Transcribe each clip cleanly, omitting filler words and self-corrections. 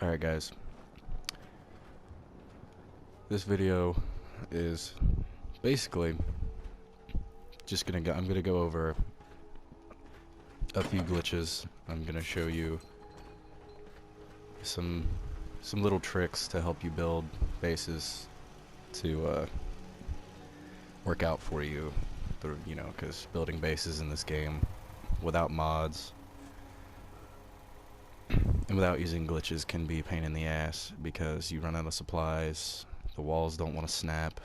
Alright guys, this video is basically just I'm gonna go over a few glitches. I'm gonna show you some little tricks to help you build bases to work out for you, because building bases in this game without mods and without using glitches can be a pain in the ass because you run out of supplies, the walls don't want to snap,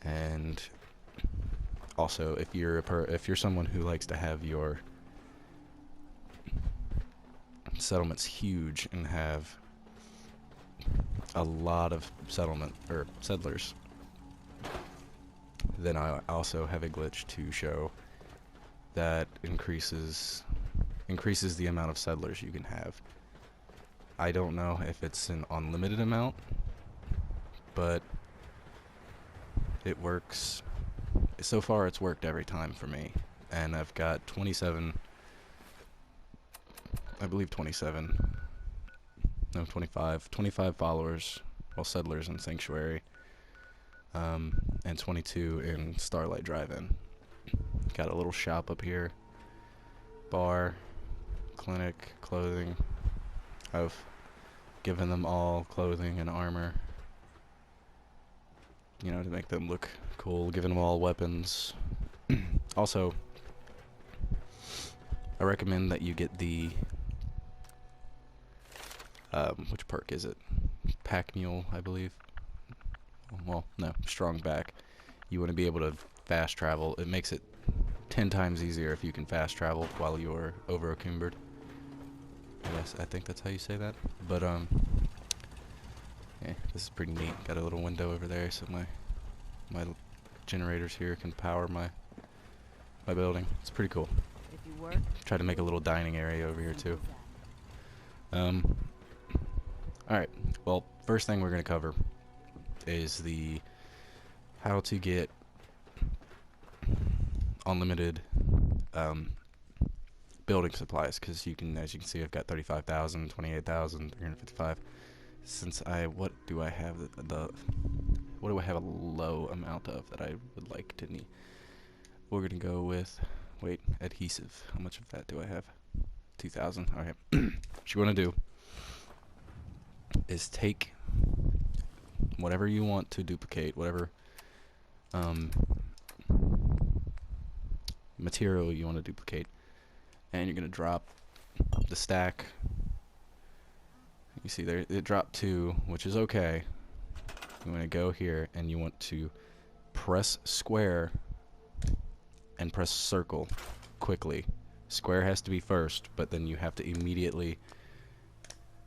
and also if you're someone who likes to have your settlements huge and have a lot of settlers, then I also have a glitch to show that increases the amount of settlers you can have. I don't know if it's an unlimited amount, but it works. So far it's worked every time for me, and I've got 27, I believe 25 followers, well, settlers in Sanctuary, and 22 in Starlight Drive-In. Got a little shop up here, bar, clinic, clothing. I've given them all clothing and armor, to make them look cool, giving them all weapons. Also, I recommend that you get the which perk is it? Pack Mule, I believe. Well, no, Strong Back. You want to be able to fast travel. It makes it 10 times easier if you can fast travel while you're over encumbered. Yes, I think that's how you say that. But yeah, this is pretty neat. Got a little window over there, so my generators here can power my building. It's pretty cool. Try to make a little dining area over here too. Alright, well, first thing we're going to cover is the how to get unlimited building supplies, because as you can see, I've got 35,000, 28,000, 355. Since what do I have a low amount of that I would like to need? We're going to go with, adhesive. How much of that do I have? 2,000. Alright. What you want to do is take whatever you want to duplicate, whatever material you want to duplicate, and you're going to drop the stack. You see there, it dropped 2, which is okay. You want to go here and you want to press square and press circle quickly. Square has to be first, but then you have to immediately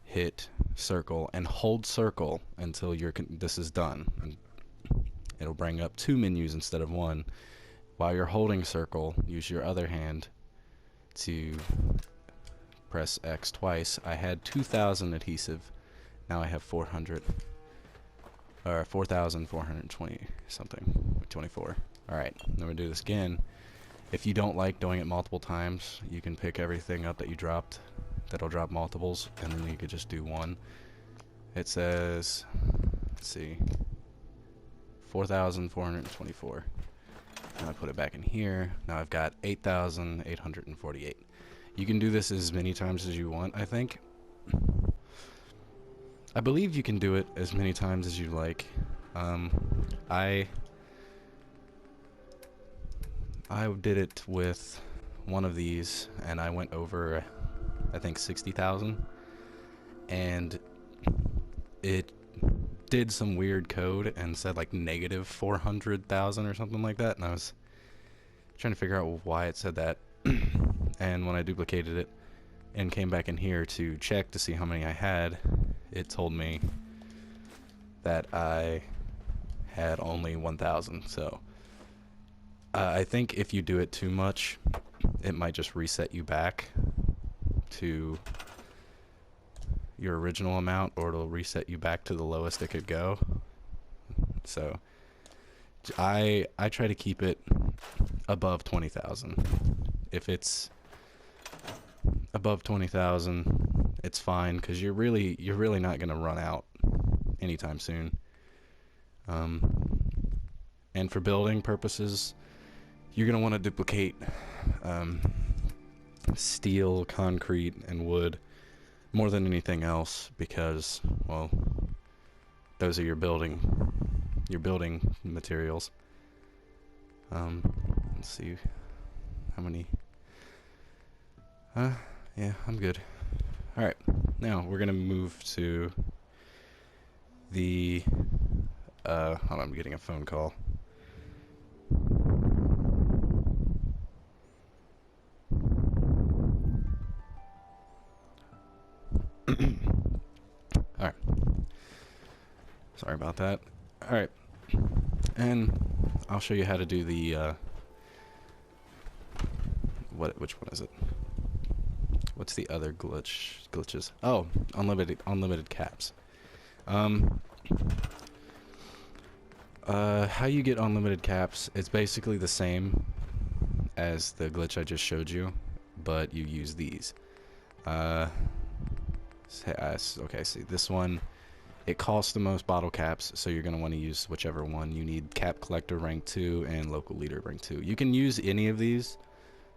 hit circle and hold circle until this is done. And it'll bring up 2 menus instead of 1. While you're holding circle, use your other hand to press X twice. I had 2,000 adhesive. Now I have 400, or 4,420 something, 24. Alright, then we'll do this again. If you don't like doing it multiple times, you can pick everything up that you dropped. That'll drop multiples, and then you could just do 1. It says, let's see, 4,424. Now I put it back in here. Now I've got 8,848. You can do this as many times as you want, I think. I believe you can do it as many times as you like. I did it with one of these, and I went over, I think, 60,000, and it did some weird code and said like negative 400,000 or something like that, and I was trying to figure out why it said that. And when I duplicated it and came back in here to check to see how many I had, it told me that I had only 1,000. So I think if you do it too much, it might just reset you back to your original amount, or it'll reset you back to the lowest it could go. So I try to keep it above 20,000. If it's above 20,000, it's fine because you're really not gonna run out anytime soon. And for building purposes, you're gonna want to duplicate steel, concrete, and wood more than anything else because, well, those are your building materials. Let's see how many. Yeah, I'm good. All right, now we're gonna move to the. Hold on, I'm getting a phone call. All right. Sorry about that. All right, and I'll show you how to do the. Which one is it? What's the other glitches? Oh, unlimited caps. How you get unlimited caps, it's basically the same as the glitch I just showed you, but you use these. Okay, see, this one, it costs the most bottle caps, so you're going to want to use whichever one. You need Cap Collector rank 2 and Local Leader rank 2. You can use any of these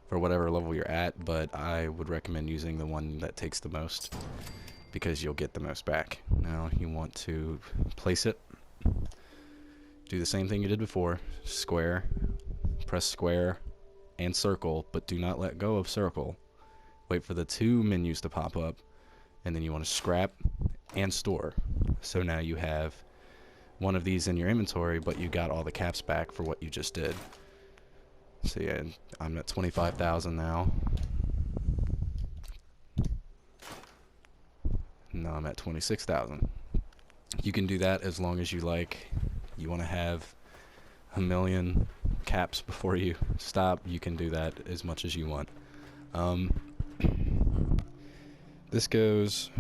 for whatever level you're at, but I would recommend using the one that takes the most because you'll get the most back. Now you want to place it. Do the same thing you did before. Square. Press square and circle, but do not let go of circle. Wait for the 2 menus to pop up, and then you want to scrap and store. So now you have one of these in your inventory, but you got all the caps back for what you just did. So yeah, I'm at 25,000 now. No, I'm at 26,000. You can do that as long as you like. You want to have a million caps before you stop, you can do that as much as you want. This goes.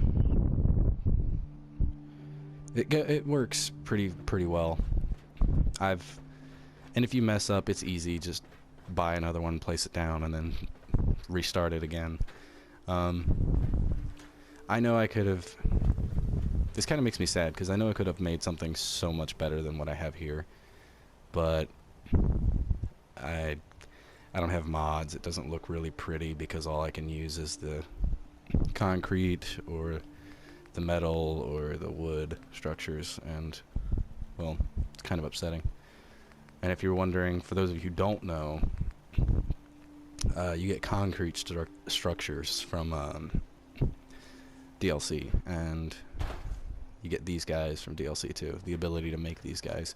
It works pretty well. And if you mess up, it's easy. Just buy another one, place it down, and then restart it again. I know I could have. This kind of makes me sad because I know I could have made something so much better than what I have here, but I don't have mods. It doesn't look really pretty because all I can use is the concrete or the metal or the wood structures, and well, it's kind of upsetting. And if you're wondering, for those of you who don't know, you get concrete structures from DLC, and you get these guys from DLC too. The ability to make these guys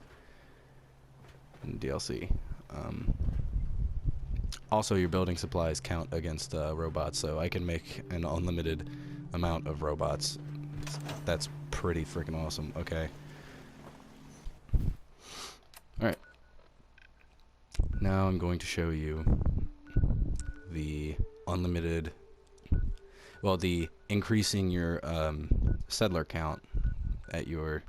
in DLC. Also, your building supplies count against robots, so I can make an unlimited amount of robots. That's pretty freaking awesome. Okay. Alright. Now I'm going to show you the unlimited, well, the increasing your settler count at your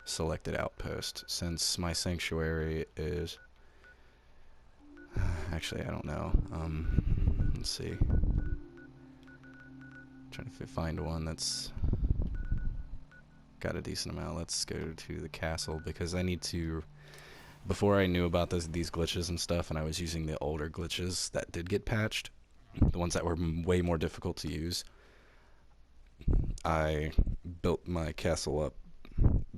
selected outpost. Since my sanctuary is, actually I don't know, let's see, trying to find one that's got a decent amount. Let's go to the castle because I need to. Before I knew about these glitches and stuff, and I was using the older glitches that did get patched, the ones that were way more difficult to use, I built my castle up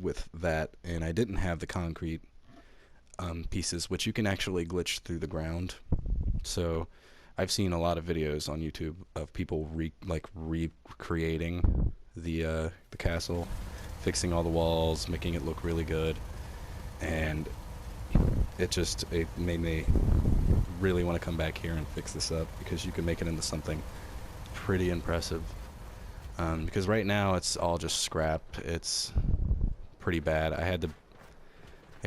with that, and I didn't have the concrete pieces, which you can actually glitch through the ground. So I've seen a lot of videos on YouTube of people recreating the castle, fixing all the walls, making it look really good, and it made me really want to come back here and fix this up because you can make it into something pretty impressive. Because right now it's all just scrap. It's pretty bad. I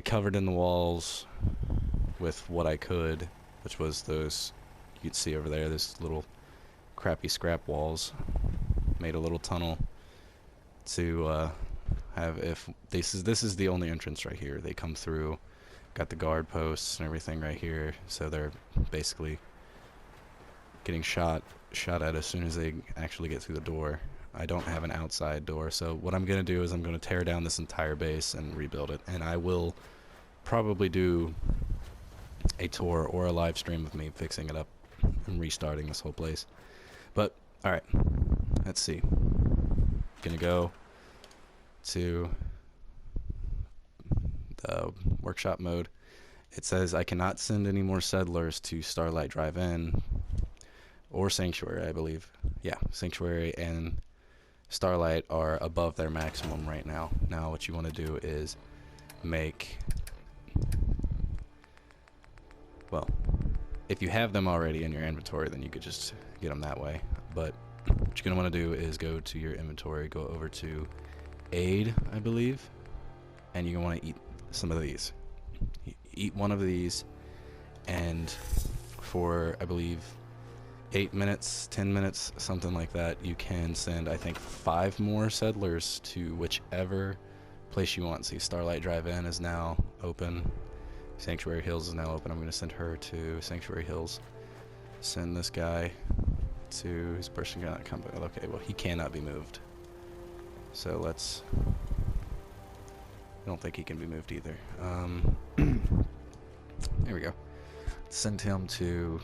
covered in the walls with what I could, which was those, you can see over there, this little crappy scrap walls. Made a little tunnel to have, if this is the only entrance right here. They come through, got the guard posts and everything right here, so they're basically getting shot at as soon as they actually get through the door. I don't have an outside door, so what I'm going to do is I'm going to tear down this entire base and rebuild it, and I will probably do a tour or a live stream of me fixing it up and restarting this whole place. But alright, let's see. Gonna go to the workshop mode. It says I cannot send any more settlers to Starlight Drive-In or Sanctuary, I believe. Yeah, Sanctuary and Starlight are above their maximum right now. Now what you want to do is make, well, if you have them already in your inventory, then you could just get them that way. But what you're going to want to do is go to your inventory, go over to Aid, I believe, and you're going to want to eat some of these. Eat one of these, and for, I believe, 8 minutes, 10 minutes, something like that, you can send, I think, 5 more settlers to whichever place you want. See, Starlight Drive-In is now open. Sanctuary Hills is now open. I'm going to send her to Sanctuary Hills. Send this guy to his person cannot come. Okay, well, he cannot be moved. So let's... I don't think he can be moved either. There we go. Send him to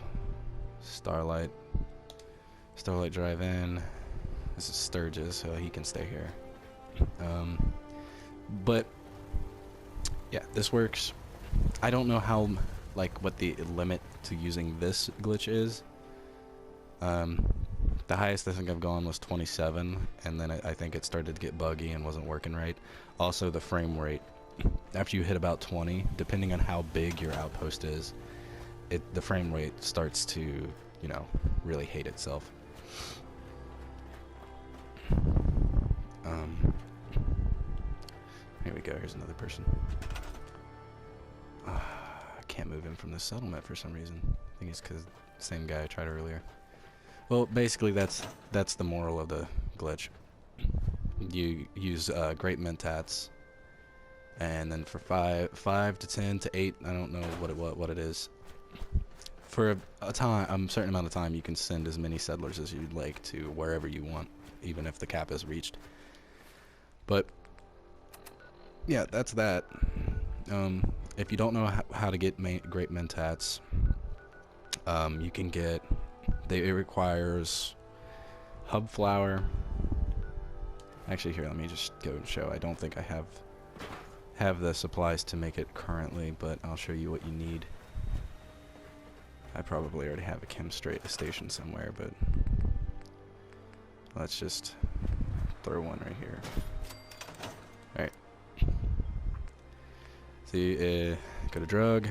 Starlight Drive-In. This is Sturgis, so he can stay here. But yeah, this works. I don't know how, like, what the limit to using this glitch is. The highest I think I've gone was 27, and then I think it started to get buggy and wasn't working right. Also, the frame rate, after you hit about 20, depending on how big your outpost is, the frame rate starts to, you know, really hate itself. Here we go. Here's another person. I can't move in from the settlement for some reason. I think it's because the same guy I tried earlier. Well, basically, that's the moral of the glitch. You use great mentats, and then for 5 to 10 to 8, I don't know what it is. For a certain amount of time, you can send as many settlers as you'd like to wherever you want, even if the cap is reached. But yeah, that's that. If you don't know how to get great mentats, you can get. It requires hub flour. Actually, here, let me just go and show. I don't think I have the supplies to make it currently, but I'll show you what you need. I probably already have a chem station somewhere, but let's just throw one right here. Alright. See, go to drug,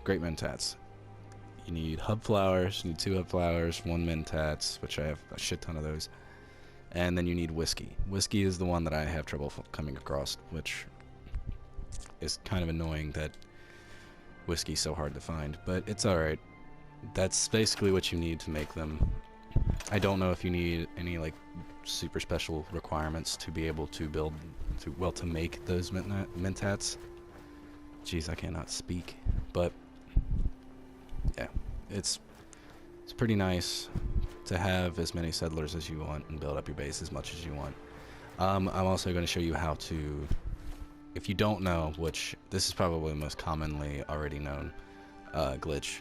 great mentats. You need hub flours, you need 2 hub flours, 1 mentats, which I have a shit ton of those. And then you need whiskey. Whiskey is the one that I have trouble coming across, which is kind of annoying that whiskey's so hard to find, but it's alright. That's basically what you need to make them. I don't know if you need any, like, super special requirements to be able to build, to make those mentats. Jeez, I cannot speak, but yeah, it's pretty nice to have as many settlers as you want and build up your base as much as you want. I'm also going to show you how to, if you don't know, which this is probably the most commonly already known glitch,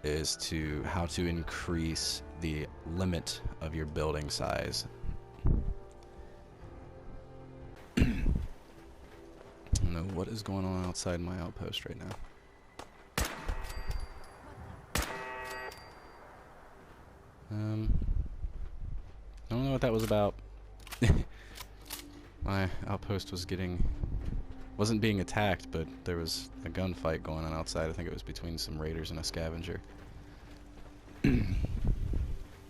is how to increase the limit of your building size. I don't know what is going on outside my outpost right now. I don't know what that was about. My outpost wasn't being attacked, but there was a gunfight going on outside. I think it was between some raiders and a scavenger.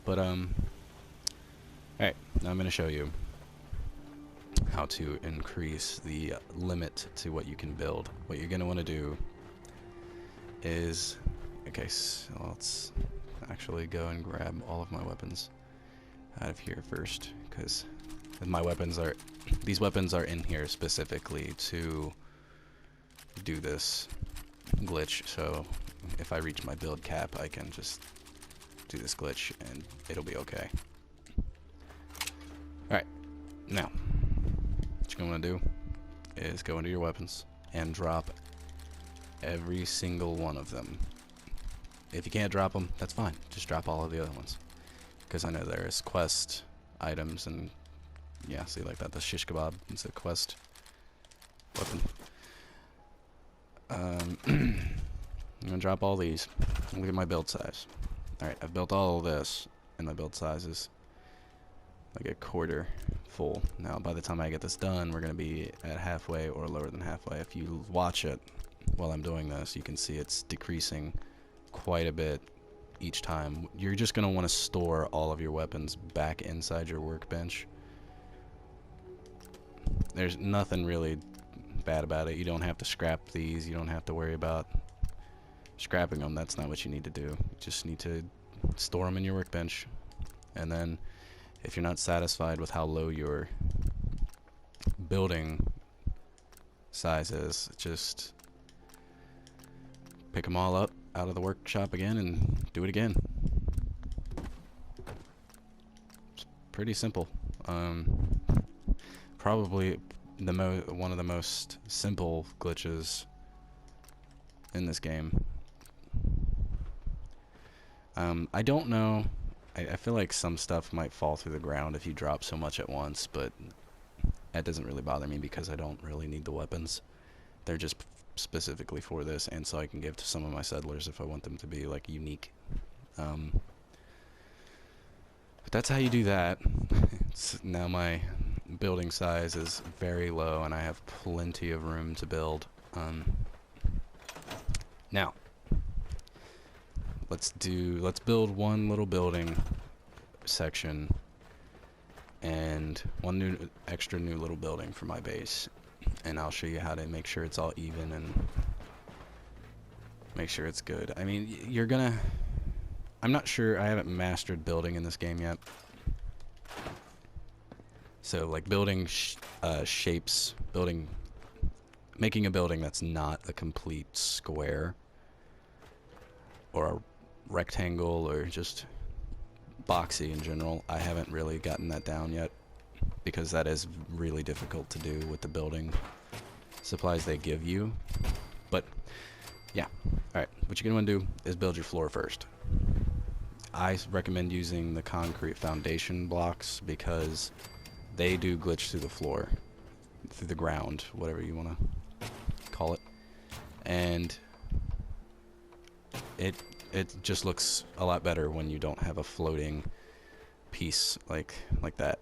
But alright, now I'm going to show you how to increase the limit to what you can build. What you're going to want to do is, okay, so let's actually go and grab all of my weapons out of here first, because these weapons are in here specifically to do this glitch, so if I reach my build cap, I can just do this glitch and it'll be okay. Alright, now, what you're going to do is go into your weapons and drop every single one of them. If you can't drop them, that's fine. Just drop all of the other ones. Because I know there's quest items and, yeah, see like that, the shish kebab is a quest weapon. I'm gonna drop all these. Look at my build size. Alright, I've built all of this, and my build size is like a quarter full. Now, by the time I get this done, we're gonna be at halfway or lower than halfway. If you watch it while I'm doing this, you can see it's decreasing quite a bit each time. You're just gonna want to store all of your weapons back inside your workbench. There's nothing really bad about it. You don't have to scrap these. You don't have to worry about scrapping them. That's not what you need to do. You just need to store them in your workbench. And then if you're not satisfied with how low your building size is, just pick them all up out of the workshop again and do it again. It's pretty simple. Probably one of the most simple glitches in this game. I don't know. I feel like some stuff might fall through the ground if you drop so much at once, but that doesn't really bother me because I don't really need the weapons. They're just specifically for this, and so I can give to some of my settlers if I want them to be like unique. But that's how you do that. Now my building size is very low and I have plenty of room to build. Now let's build one little building section and one extra new little building for my base, and I'll show you how to make sure it's all even and make sure it's good. I mean, I'm not sure, I haven't mastered building in this game yet. So like building shapes, making a building that's not a complete square or a rectangle or just boxy in general. I haven't really gotten that down yet because that is really difficult to do with the building supplies they give you. But yeah, alright, what you're going to want to do is build your floor first. I recommend using the concrete foundation blocks because they do glitch through the floor, through the ground, whatever you want to call it, and it just looks a lot better when you don't have a floating piece like that.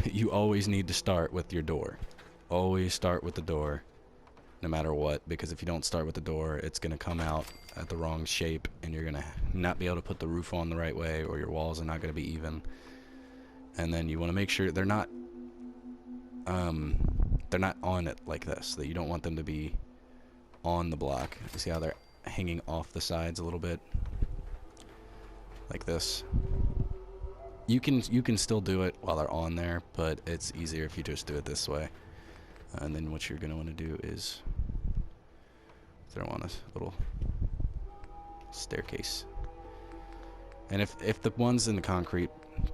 You always need to start with your door. Always start with the door, no matter what, because if you don't start with the door, it's going to come out at the wrong shape, and you're going to not be able to put the roof on the right way, or your walls are not going to be even. And then you want to make sure they're not on it like this, that you don't want them to be on the block. You see how they're hanging off the sides a little bit? Like this. You can still do it while they're on there, but it's easier if you just do it this way. And then what you're going to want to do is throw on a little staircase. And if the ones in the concrete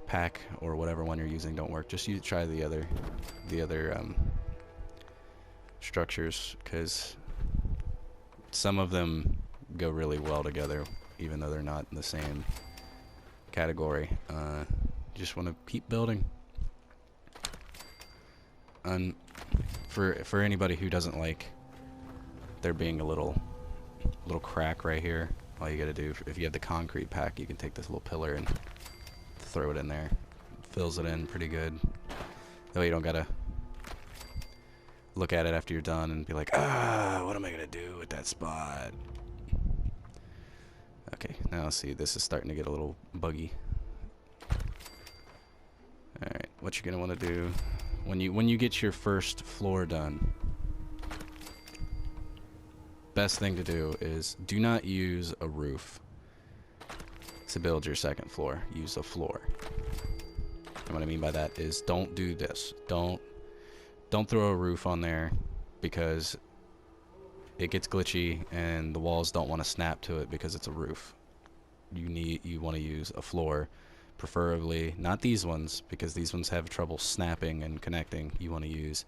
pack or whatever one you're using don't work, just try the other structures, because some of them go really well together even though they're not in the same category. You just want to keep building. And for anybody who doesn't like there being a little crack right here, all you gotta do, if you have the concrete pack, you can take this little pillar and throw it in there. It fills it in pretty good. That way you don't gotta look at it after you're done and be like, what am I gonna do with that spot? Okay, now see, this is starting to get a little buggy. Alright, what you're gonna want to do when you get your first floor done, best thing to do is do not use a roof to build your second floor. Use a floor. And what I mean by that is don't do this. Don't throw a roof on there, because it gets glitchy and the walls don't want to snap to it because it's a roof. you want to use a floor, preferably not these ones, because these ones have trouble snapping and connecting. You want to use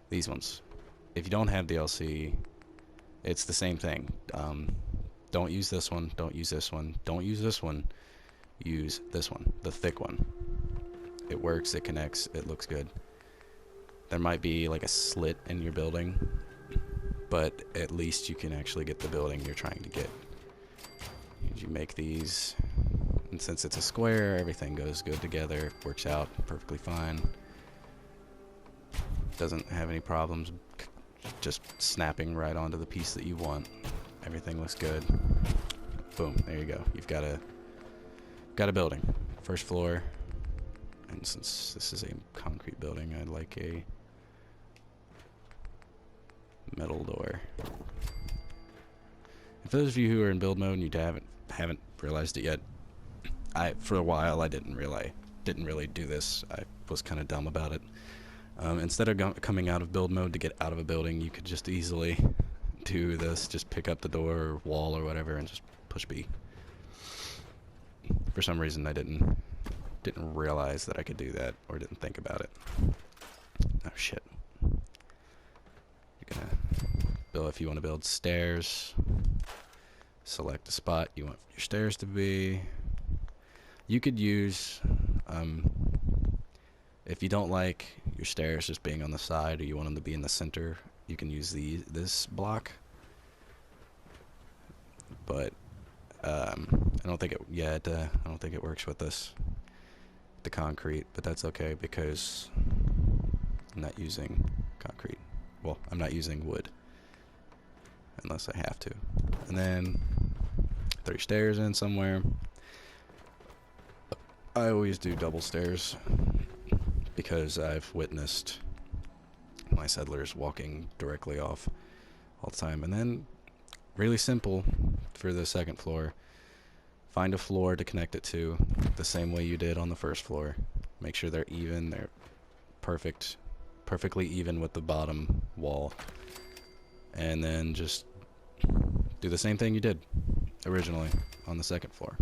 these ones. If you don't have DLC, it's the same thing. Don't use this one, don't use this one, don't use this one. Use this one, the thick one. It works, it connects, it looks good. There might be like a slit in your building, but at least you can actually get the building you're trying to get. You make these, and since it's a square, everything goes good together, works out perfectly fine. Doesn't have any problems just snapping right onto the piece that you want. Everything looks good. Boom, there you go. You've got a building. First floor. And since this is a concrete building, I'd like a metal door. For those of you who are in build mode and you haven't realized it yet, for a while I didn't really do this. I was kind of dumb about it. Instead of coming out of build mode to get out of a building, you could just easily do this. Just pick up the door or wall or whatever and just push B. For some reason I didn't realize that I could do that, or didn't think about it. Oh shit. You're gonna build, if you want to build stairs, select a spot you want your stairs to be. You could use, if you don't like your stairs just being on the side, or you want them to be in the center, you can use this block. But I don't think it works with the concrete, but that's okay because I'm not using concrete. Well, I'm not using wood unless I have to. And then throw your stairs in somewhere. I always do double stairs because I've witnessed my settlers walking directly off all the time. And then, really simple for the second floor, find a floor to connect it to the same way you did on the first floor. Make sure they're even, they're perfectly even with the bottom wall. And then just do the same thing you did originally on the second floor.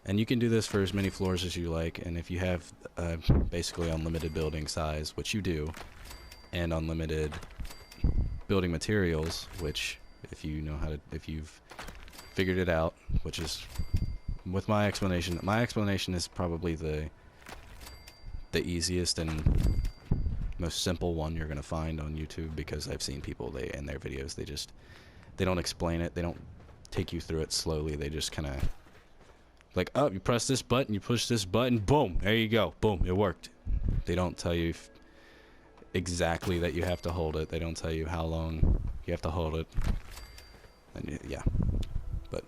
And you can do this for as many floors as you like, and if you have basically unlimited building size, which you do, and unlimited building materials, which if you've figured it out, which is with my explanation is probably the easiest and most simple one you're gonna find on YouTube, because I've seen people, in their videos, they don't explain it, they don't take you through it slowly, they just kind of like, oh, you press this button, you push this button, boom, there you go, boom, it worked. They don't tell you exactly that you have to hold it. They don't tell you how long you have to hold it. And yeah, but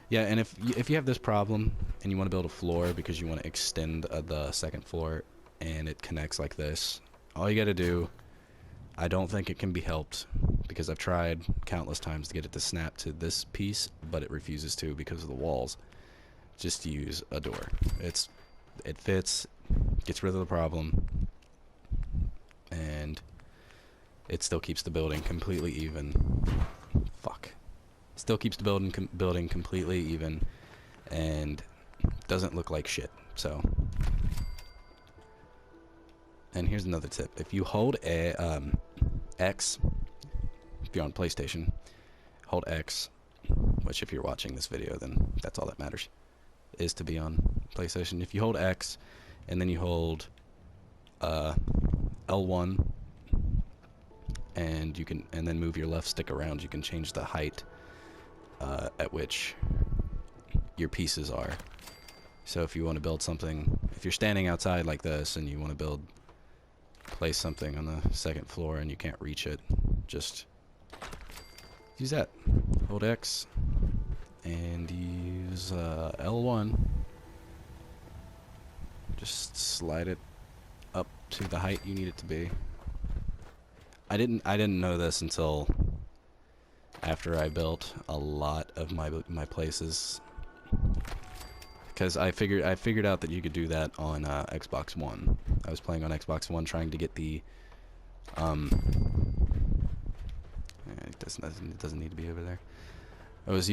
yeah, and if you have this problem and you want to build a floor because you want to extend the second floor and it connects like this, all you got to do, I don't think it can be helped because I've tried countless times to get it to snap to this piece, but it refuses to because of the walls. Just use a door. It fits, gets rid of the problem, and it still keeps the building completely even. Still keeps the building completely even, and doesn't look like shit. So, and here's another tip: if you hold X, if you're on PlayStation, hold X. Which, if you're watching this video, then that's all that matters, is to be on PlayStation. If you hold X, and then you hold L1, and then move your left stick around, you can change the height at which your pieces are. So if you want to build something, if you're standing outside like this and you want to place something on the second floor and you can't reach it, just use that. Hold X and use L1. Just slide it up to the height you need it to be. I didn't know this until after I built a lot of my places, because I figured out that you could do that on Xbox One. I was playing on Xbox One trying to get the it doesn't need to be over there. I was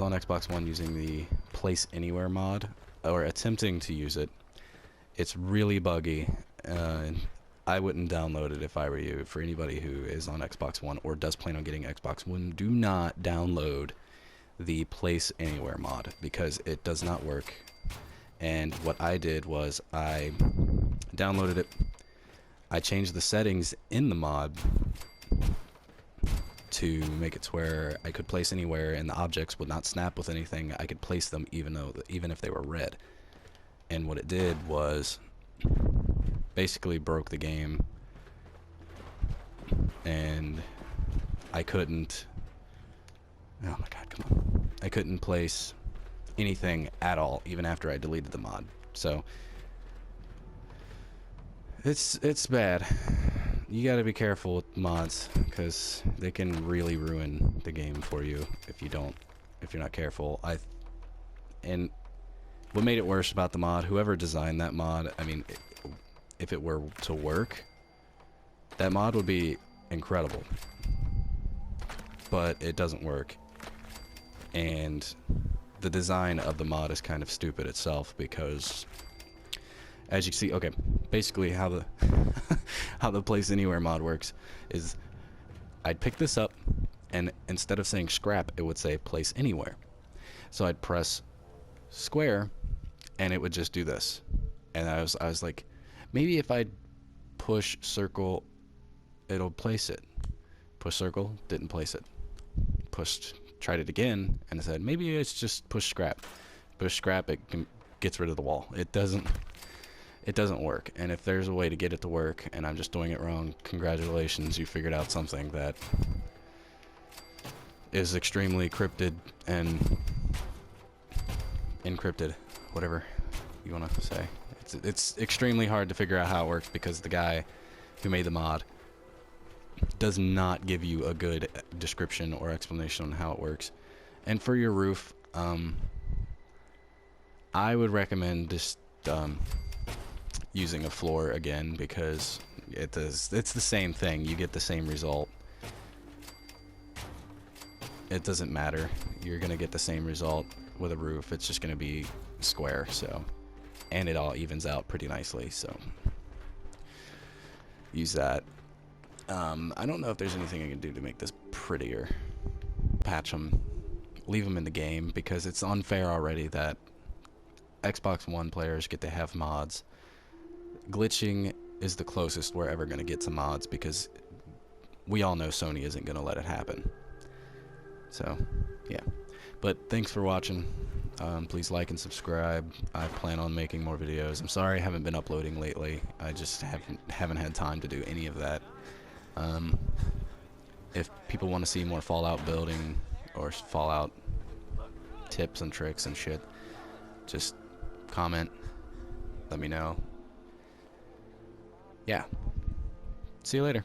on Xbox One using the Place Anywhere mod, or attempting to use it. It's really buggy. I wouldn't download it if I were you. For anybody who is on Xbox One or does plan on getting Xbox One, do not download the Place Anywhere mod because it does not work. And what I did was I downloaded it. I changed the settings in the mod to make it to where I could place anywhere and the objects would not snap with anything. I could place them even if they were red. And what it did was basically broke the game, and I couldn't, oh my god, come on, I couldn't place anything at all even after I deleted the mod. So it's bad. You gotta be careful with mods because they can really ruin the game for you if you're not careful. And what made it worse about the mod, whoever designed that mod, I mean, if it were to work, that mod would be incredible. But it doesn't work. And the design of the mod is kind of stupid itself because, as you see, okay, basically how the how the Place Anywhere mod works is I'd pick this up and instead of saying scrap, it would say Place Anywhere. So I'd press square and it would just do this. And I was like, maybe if I push circle, it'll place it. Push circle, didn't place it. Tried it again, and it said, maybe it's just push scrap. Push scrap, it gets rid of the wall. It doesn't work. And if there's a way to get it to work, and I'm just doing it wrong, congratulations, you figured out something that is extremely cryptid and encrypted, whatever you want to say. It's extremely hard to figure out how it works because the guy who made the mod does not give you a good description or explanation on how it works. And for your roof, I would recommend just using a floor again because it's the same thing. You get the same result. It doesn't matter. You're gonna get the same result with a roof. It's just gonna be square. So, and it all evens out pretty nicely. So use that. I don't know if there's anything I can do to make this prettier. Patch them, leave them in the game because it's unfair already that Xbox One players get to have mods. Glitching is the closest we're ever going to get to mods because we all know Sony isn't going to let it happen. So, yeah. But thanks for watching. Please like and subscribe. I plan on making more videos. I'm sorry I haven't been uploading lately. I just haven't had time to do any of that. If people want to see more Fallout building or Fallout tips and tricks and shit, just comment, let me know. Yeah. See you later.